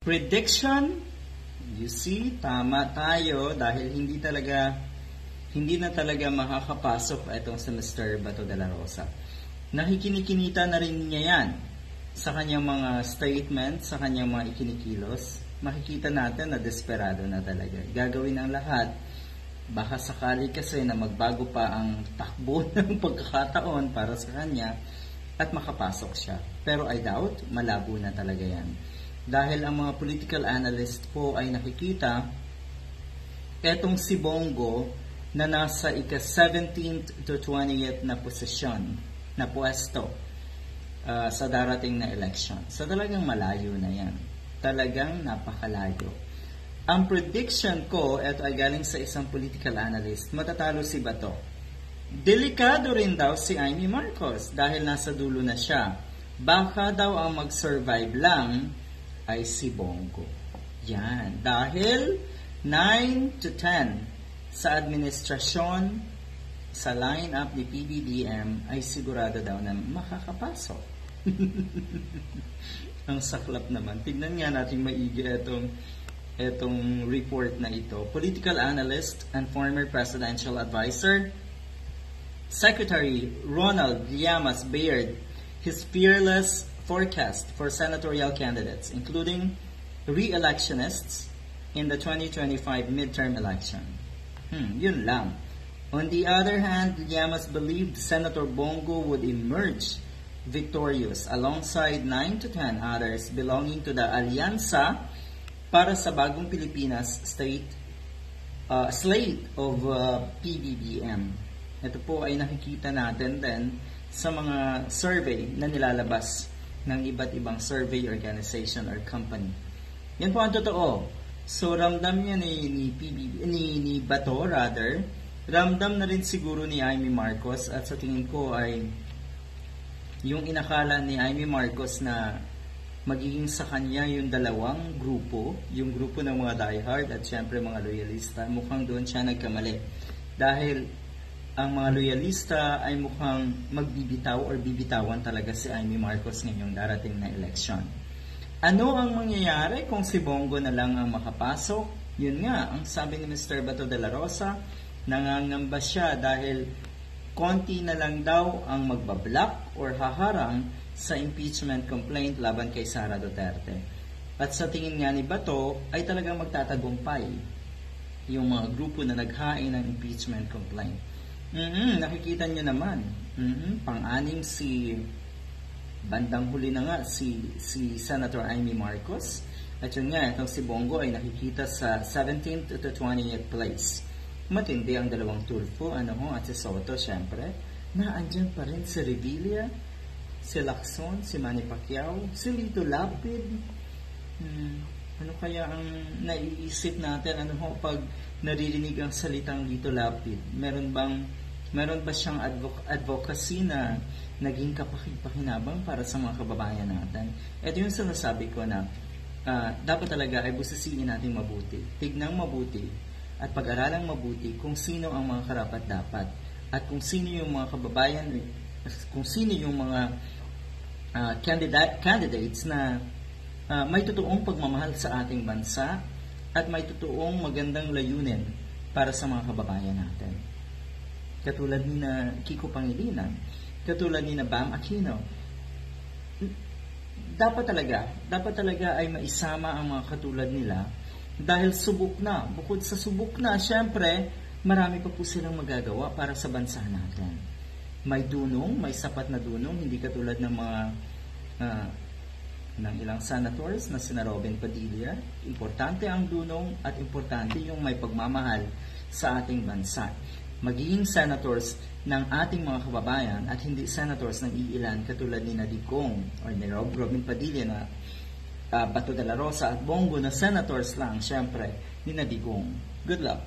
Prediction, you see, tama tayo dahil hindi na talaga makakapasok itong si Mr. Bato de la Rosa. Nakikinikinita na rin niya yan sa kanyang mga statements, sa kanyang mga ikinikilos. Makikita natin na desperado na talaga. Gagawin ang lahat. Baka sakali kasi na magbago pa ang takbo ng pagkakataon para sa kanya at makapasok siya. Pero I doubt, malabo na talaga yan. Dahil ang mga political analyst po ay nakikita etong si Bongo na nasa ika-17th to 20th na posisyon, na pwesto sa darating na election. So talagang malayo na yan. Talagang napakalayo. Ang prediction ko, eto ay galing sa isang political analyst, matatalo si Bato. Delikado rin daw si Amy Marcos dahil nasa dulo na siya. Baka daw ang mag-survive lang ay si Bongo. Yan. Dahil 9 to 10 sa administrasyon, sa line-up ni PBBM ay sigurado daw na makakapasok. Ang saklap naman. Tignan nga natin maigi itong report na ito. Political analyst and former presidential advisor, Secretary Ronald Llamas Baird, his fearless forecast for senatorial candidates, including re-electionists in the 2025 midterm election. Yun lang. On the other hand, Llamas believed Senator Bongo would emerge victorious alongside 9 to 10 others belonging to the Alyansa para sa Bagong Pilipinas slate of PBBM. Ito po ay nakikita natin din sa mga survey na nilalabas ng iba't ibang survey organization or company. Yan po ang totoo. So ramdam niya ni Bato rather, ramdam na rin siguro ni Amy Marcos at sa tingin ko ay yung inakala ni Amy Marcos na magiging sa kanya yung dalawang grupo, yung grupo ng mga diehard at syempre mga loyalista, mukhang doon siya nagkamali. Dahil ang mga loyalista ay mukhang magbibitaw or bibitawan talaga si Amy Marcos ngayong darating na election. Ano ang mangyayari kung si Bongo na lang ang makapasok? Yun nga, ang sabi ni Mr. Bato de la Rosa, nangangamba siya dahil konti na lang daw ang magbablock or haharang sa impeachment complaint laban kay Sara Duterte. At sa tingin nga ni Bato ay talagang magtatagumpay yung mga grupo na naghain ng impeachment complaint. Nakikita nyo naman. Pang-anim bandang huli na nga si Senator Amy Marcos. At yun nga, itong si Bongo ay nakikita sa 17th to 20th place. Matindi ang dalawang tulfo, at si Soto, syempre. Naandyan pa rin si Revilla, si Lacson, si Manny Pacquiao, si Lito Lapid. Ano kaya ang naiisip natin pag naririnig ang salitang Lito Lapid? Meron ba siyang advocacy na naging kapaki-pakinabang para sa mga kababayan natin? Ito yung sinasabi ko na dapat talaga ay busisiin natin mabuti. Tignang mabuti at pag-aralang mabuti kung sino ang mga karapat-dapat at kung sino yung mga kababayan, kung sino yung mga candidates na may totoong pagmamahal sa ating bansa at may totoong magandang layunin para sa mga kababayan natin. Katulad ni na Kiko Pangilinan, katulad ni na Bam Aquino. Dapat talaga ay maisama ang mga katulad nila dahil subok na. Bukod sa subok na, syempre, marami pa po silang magagawa para sa bansa natin. May dunong, may sapat na dunong, hindi katulad ng mga ng ilang senators na sina Robin Padilla. Importante ang dunong at importante yung may pagmamahal sa ating bansa. Magiging senators ng ating mga kababayan at hindi senators ng iilan katulad ni Digong or ni Robin Padilla na Bato de la Rosa at Bongo na senators lang, syempre, ni Digong. Good luck!